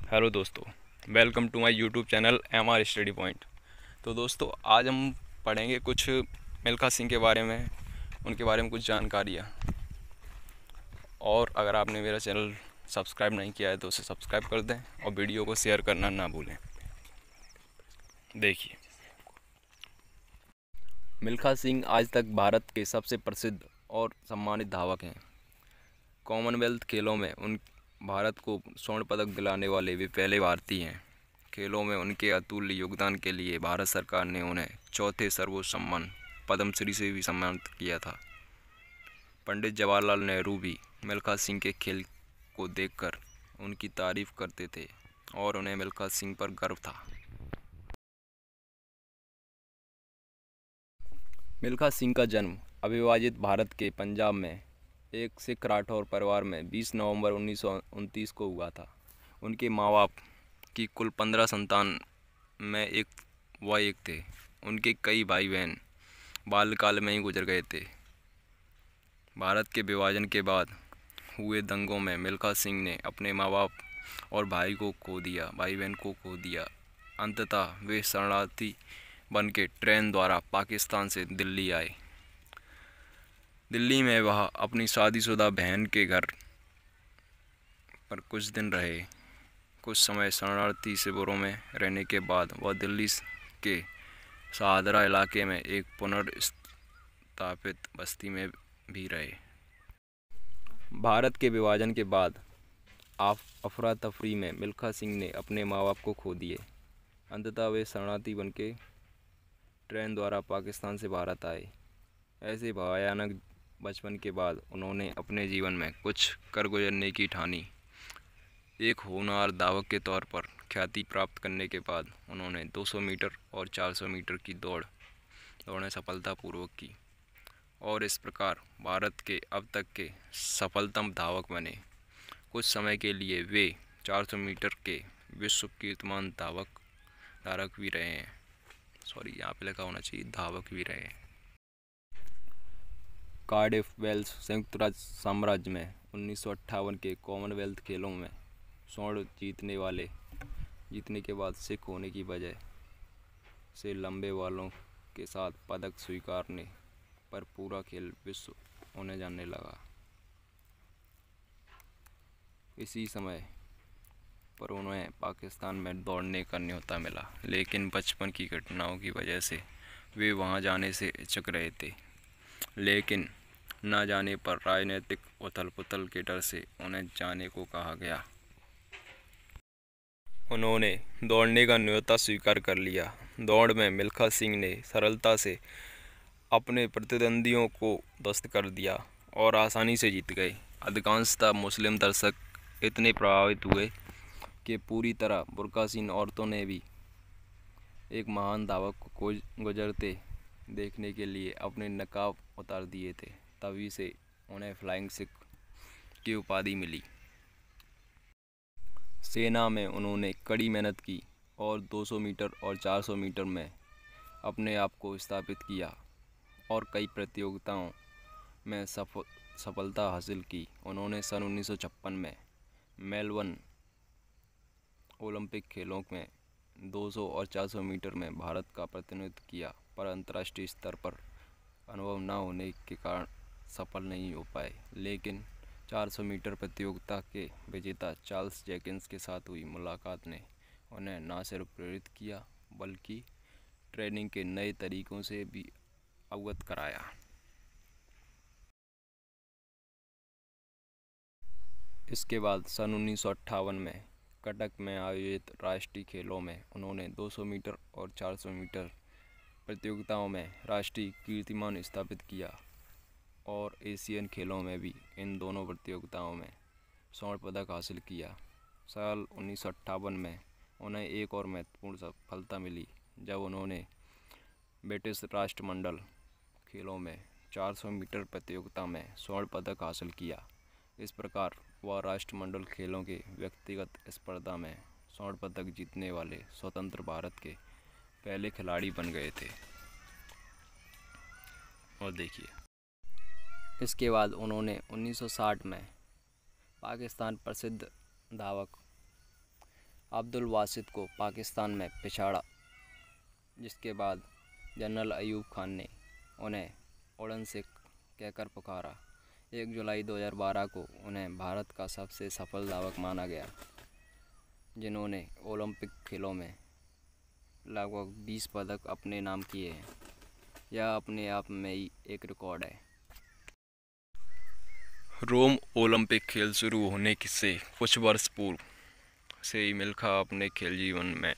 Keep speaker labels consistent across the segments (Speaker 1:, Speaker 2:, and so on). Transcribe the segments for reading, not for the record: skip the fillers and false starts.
Speaker 1: Hello दोस्तों, welcome to my YouTube channel MR study point. तो दोस्तों, आज हम पढ़ेंगे कुछ मिल्खा सिंह के बारे में, उनके बारे में कुछ जानकारियाँ। और अगर आपने मेरा चैनल सब्सक्राइब नहीं किया है तो उसे सब्सक्राइब कर दें और वीडियो को शेयर करना ना भूलें। देखिए, मिल्खा सिंह आज तक भारत के सबसे प्रसिद्ध और सम्मानित धावक हैं। कॉमनवेल्थ खेलों में भारत को स्वर्ण पदक दिलाने वाले वे पहले भारतीय हैं। खेलों में उनके अतुल्य योगदान के लिए भारत सरकार ने उन्हें चौथे सर्वोच्च सम्मान पद्मश्री से भी सम्मानित किया था। पंडित जवाहरलाल नेहरू भी मिल्खा सिंह के खेल को देखकर उनकी तारीफ करते थे और उन्हें मिल्खा सिंह पर गर्व था। मिल्खा सिंह का जन्म अविभाजित भारत के पंजाब में एक सिख राठौर परिवार में 20 नवंबर 1929 को हुआ था। उनके माँ बाप की कुल 15 संतान में एक थे। उनके कई भाई बहन बाल्यकाल में ही गुजर गए थे। भारत के विभाजन के बाद हुए दंगों में मिल्खा सिंह ने अपने माँ बाप और भाई बहन को खो दिया। अंततः वे शरणार्थी बन के ट्रेन द्वारा पाकिस्तान से दिल्ली आए। दिल्ली में वह अपनी शादीशुदा बहन के घर पर कुछ दिन रहे। कुछ समय शरणार्थी शिविरों में रहने के बाद वह दिल्ली के शाहदरा इलाके में एक पुनर्स्थापित बस्ती में भी रहे। भारत के विभाजन के बाद अफरा तफरी में मिल्खा सिंह ने अपने माँ बाप को खो दिए। अंततः वे शरणार्थी बनके ट्रेन द्वारा पाकिस्तान से भारत आए। ऐसे भयानक बचपन के बाद उन्होंने अपने जीवन में कुछ कर गुजरने की ठानी। एक होनहार धावक के तौर पर ख्याति प्राप्त करने के बाद उन्होंने 200 मीटर और 400 मीटर की दौड़ें सफलतापूर्वक की और इस प्रकार भारत के अब तक के सफलतम धावक बने। कुछ समय के लिए वे 400 मीटर के विश्व कीर्तिमान धारक भी रहे हैं। यहाँ पे लिखा होना चाहिए धावक भी रहे हैं। कार्डिफ, वेल्स, संयुक्त राज्य साम्राज्य में 1958 के कॉमनवेल्थ खेलों में स्वर्ण जीतने के बाद सिख होने की वजह से लंबे बालों के साथ पदक स्वीकारने पर पूरा खेल विश्व उन्हें जानने लगा। इसी समय पर उन्हें पाकिस्तान में दौड़ने का न्योता मिला, लेकिन बचपन की घटनाओं की वजह से वे वहां जाने से हिचक रहे थे। लेकिन न जाने पर राजनीतिक उथल पुथल के डर से उन्हें जाने को कहा गया। उन्होंने दौड़ने का न्योता स्वीकार कर लिया। दौड़ में मिल्खा सिंह ने सरलता से अपने प्रतिद्वंदियों को ध्वस्त कर दिया और आसानी से जीत गए। अधिकांशतः मुस्लिम दर्शक इतने प्रभावित हुए कि पूरी तरह बुर्कासीन औरतों ने भी एक महान धावक को गुजरते देखने के लिए अपने नकाब उतार दिए थे। तभी से उन्हें फ्लाइंग सिख की उपाधि मिली। सेना में उन्होंने कड़ी मेहनत की और 200 मीटर और 400 मीटर में अपने आप को स्थापित किया और कई प्रतियोगिताओं में सफलता हासिल की। उन्होंने सन 1956 में मेलबर्न ओलंपिक खेलों में 200 और 400 मीटर में भारत का प्रतिनिधित्व किया, पर अंतर्राष्ट्रीय स्तर पर अनुभव न होने के कारण सफल नहीं हो पाए। लेकिन 400 मीटर प्रतियोगिता के विजेता चार्ल्स जेकिंस के साथ हुई मुलाकात ने उन्हें न सिर्फ प्रेरित किया बल्कि ट्रेनिंग के नए तरीकों से भी अवगत कराया। इसके बाद सन 1958 में कटक में आयोजित राष्ट्रीय खेलों में उन्होंने 200 मीटर और 400 मीटर प्रतियोगिताओं में राष्ट्रीय कीर्तिमान स्थापित किया और एशियन खेलों में भी इन दोनों प्रतियोगिताओं में स्वर्ण पदक हासिल किया। साल 1958 में उन्हें एक और महत्वपूर्ण सफलता मिली जब उन्होंने ब्रिटिश राष्ट्रमंडल खेलों में 400 मीटर प्रतियोगिता में स्वर्ण पदक हासिल किया। इस प्रकार वह राष्ट्रमंडल खेलों के व्यक्तिगत स्पर्धा में स्वर्ण पदक जीतने वाले स्वतंत्र भारत के पहले खिलाड़ी बन गए थे। और देखिए, इसके बाद उन्होंने 1960 में पाकिस्तान प्रसिद्ध धावक अब्दुल वासित को पाकिस्तान में पिछाड़ा, जिसके बाद जनरल अयूब खान ने उन्हें उड़न सिख कहकर पुकारा। 1 जुलाई 2012 को उन्हें भारत का सबसे सफल धावक माना गया, जिन्होंने ओलंपिक खेलों में लगभग 20 पदक अपने नाम किए हैं। यह अपने आप में ही एक रिकॉर्ड है। रोम ओलंपिक खेल शुरू होने से कुछ वर्ष पूर्व से ही मिल्खा अपने खेल जीवन में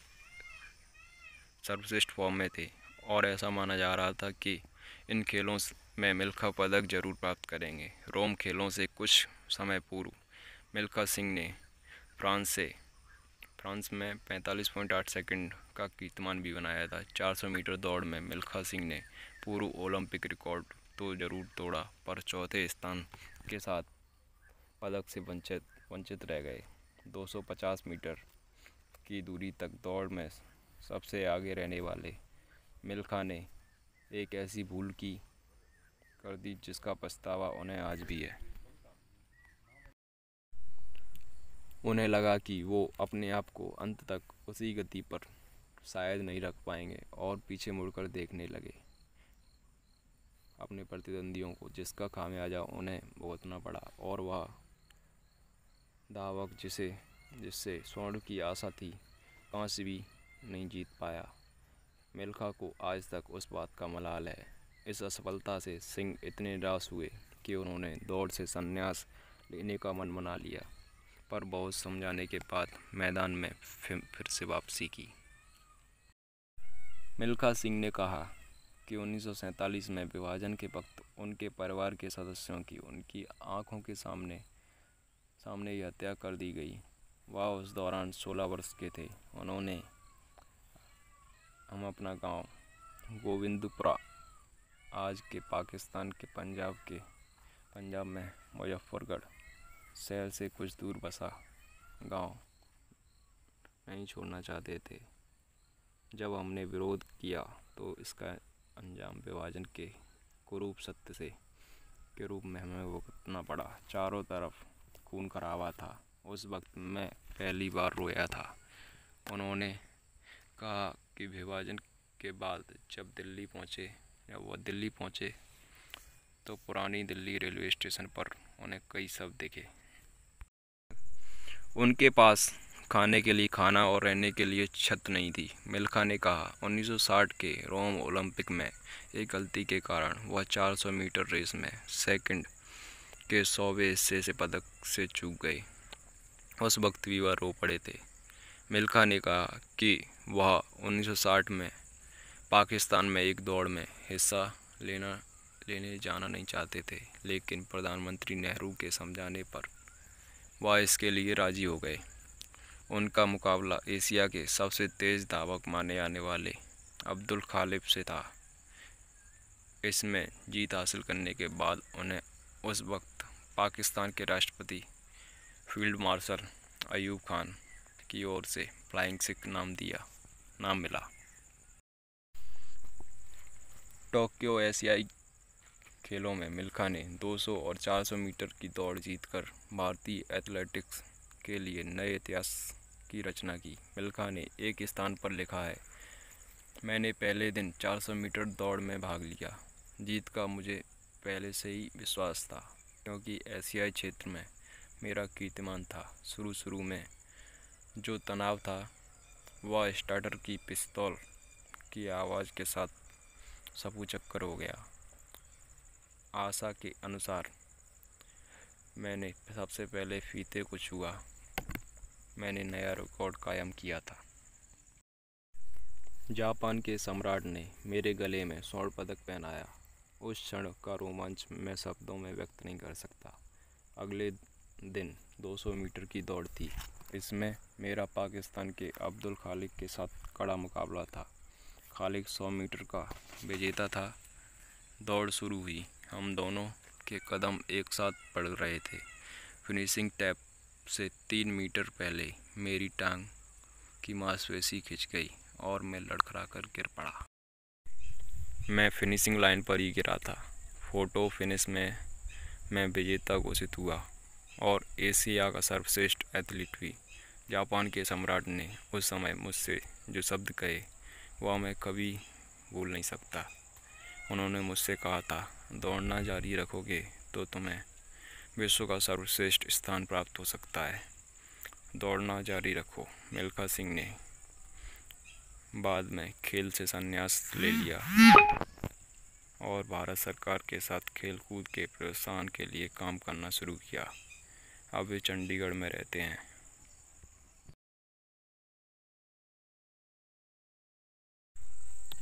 Speaker 1: सर्वश्रेष्ठ फॉर्म में थे और ऐसा माना जा रहा था कि इन खेलों में मिल्खा पदक जरूर प्राप्त करेंगे। रोम खेलों से कुछ समय पूर्व मिल्खा सिंह ने फ्रांस में 45.8 सेकंड का कीर्तिमान भी बनाया था। 400 मीटर दौड़ में मिल्खा सिंह ने पूर्व ओलंपिक रिकॉर्ड तो जरूर तोड़ा, पर चौथे स्थान के साथ पदक से वंचित रह गए। 250 मीटर की दूरी तक दौड़ में सबसे आगे रहने वाले मिल्खा ने एक ऐसी भूल कर दी जिसका पछतावा उन्हें आज भी है। उन्हें लगा कि वो अपने आप को अंत तक उसी गति पर शायद नहीं रख पाएंगे और पीछे मुड़कर देखने लगे अपने प्रतिद्वंदियों को, जिसका खामियाजा उन्हें भुगतना पड़ा। और वह धावक जिससे स्वर्ण की आशा थी, कांस्य भी नहीं जीत पाया। मिल्खा को आज तक उस बात का मलाल है। इस असफलता से सिंह इतने निराश हुए कि उन्होंने दौड़ से संन्यास लेने का मन बना लिया, पर बहुत समझाने के बाद मैदान में फिर से वापसी की। मिल्खा सिंह ने कहा कि 1947 में विभाजन के वक्त उनके परिवार के सदस्यों की उनकी आंखों के सामने ही हत्या कर दी गई। वह उस दौरान 16 वर्ष के थे। हम अपना गांव गोविंदपुरा, आज के पाकिस्तान के पंजाब में मुजफ्फरगढ़ शहर से कुछ दूर बसा गांव नहीं छोड़ना चाहते थे। जब हमने विरोध किया तो इसका अंजाम विभाजन के कुरूप सत्य के रूप में हमें भुगतना पड़ा। चारों तरफ खून खराबा था। उस वक्त मैं पहली बार रोया था। उन्होंने कहा कि विभाजन के बाद जब वो दिल्ली पहुँचे तो पुरानी दिल्ली रेलवे स्टेशन पर उन्हें कई शब्द दिखे। उनके पास खाने के लिए खाना और रहने के लिए छत नहीं थी। मिल्खा ने कहा 1960 के रोम ओलंपिक में एक गलती के कारण वह 400 मीटर रेस में सेकंड के 100वें हिस्से से पदक से चूक गए। उस वक्त भी वह रो पड़े थे। मिल्खा ने कहा कि वह 1960 में पाकिस्तान में एक दौड़ में हिस्सा लेने जाना नहीं चाहते थे, लेकिन प्रधानमंत्री नेहरू के समझाने पर वह इसके लिए राजी हो गए। उनका मुकाबला एशिया के सबसे तेज़ धावक माने जाने वाले अब्दुल खालिद से था। इसमें जीत हासिल करने के बाद उन्हें उस वक्त पाकिस्तान के राष्ट्रपति फील्ड मार्शल अयूब खान की ओर से फ्लाइंग सिख नाम मिला। टोक्यो एशियाई खेलों में मिल्खा ने 200 और 400 मीटर की दौड़ जीतकर भारतीय एथलेटिक्स के लिए नए इतिहास की रचना की। मिल्खा ने एक स्थान पर लिखा है, मैंने पहले दिन 400 मीटर दौड़ में भाग लिया। जीत का मुझे पहले से ही विश्वास था, क्योंकि एशियाई क्षेत्र में मेरा कीर्तिमान था। शुरू में जो तनाव था वह स्टार्टर की पिस्तौल की आवाज़ के साथ सबू चक्कर हो गया। आशा के अनुसार मैंने सबसे पहले फीते को छुआ। मैंने नया रिकॉर्ड कायम किया था। जापान के सम्राट ने मेरे गले में स्वर्ण पदक पहनाया। उस क्षण का रोमांच मैं शब्दों में व्यक्त नहीं कर सकता। अगले दिन 200 मीटर की दौड़ थी। इसमें मेरा पाकिस्तान के अब्दुल खालिद के साथ कड़ा मुकाबला था। खालिद 100 मीटर का विजेता था। दौड़ शुरू हुई। हम दोनों के कदम एक साथ पड़ रहे थे। फिनिशिंग टैप से 3 मीटर पहले मेरी टांग की मांसपेशी खिंच गई और मैं लड़खड़ा कर गिर पड़ा। मैं फिनिशिंग लाइन पर ही गिरा था। फोटो फिनिश में मैं विजेता घोषित हुआ और एशिया का सर्वश्रेष्ठ एथलीट भी। जापान के सम्राट ने उस समय मुझसे जो शब्द कहे वह मैं कभी भूल नहीं सकता। उन्होंने मुझसे कहा था, दौड़ना जारी रखोगे तो तुम्हें विश्व का सर्वश्रेष्ठ स्थान प्राप्त हो सकता है। दौड़ना जारी रखो। मिल्खा सिंह ने बाद में खेल से संन्यास ले लिया और भारत सरकार के साथ खेल कूद के प्रोत्साहन के लिए काम करना शुरू किया। अब वे चंडीगढ़ में रहते हैं।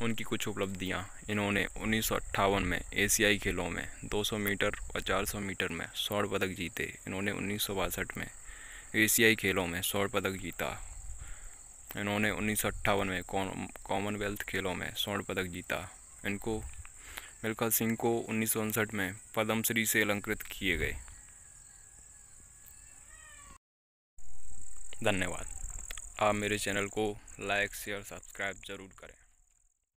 Speaker 1: उनकी कुछ उपलब्धियां, इन्होंने 1958 में एशियाई खेलों में 200 मीटर और 400 मीटर में स्वर्ण पदक जीते। इन्होंने 1962 में एशियाई खेलों में स्वर्ण पदक जीता। इन्होंने 1958 में कॉमनवेल्थ खेलों में स्वर्ण पदक जीता। मिल्खा सिंह को 1959 में पद्मश्री से अलंकृत किए गए। धन्यवाद। आप मेरे चैनल को लाइक, शेयर, सब्सक्राइब ज़रूर करें।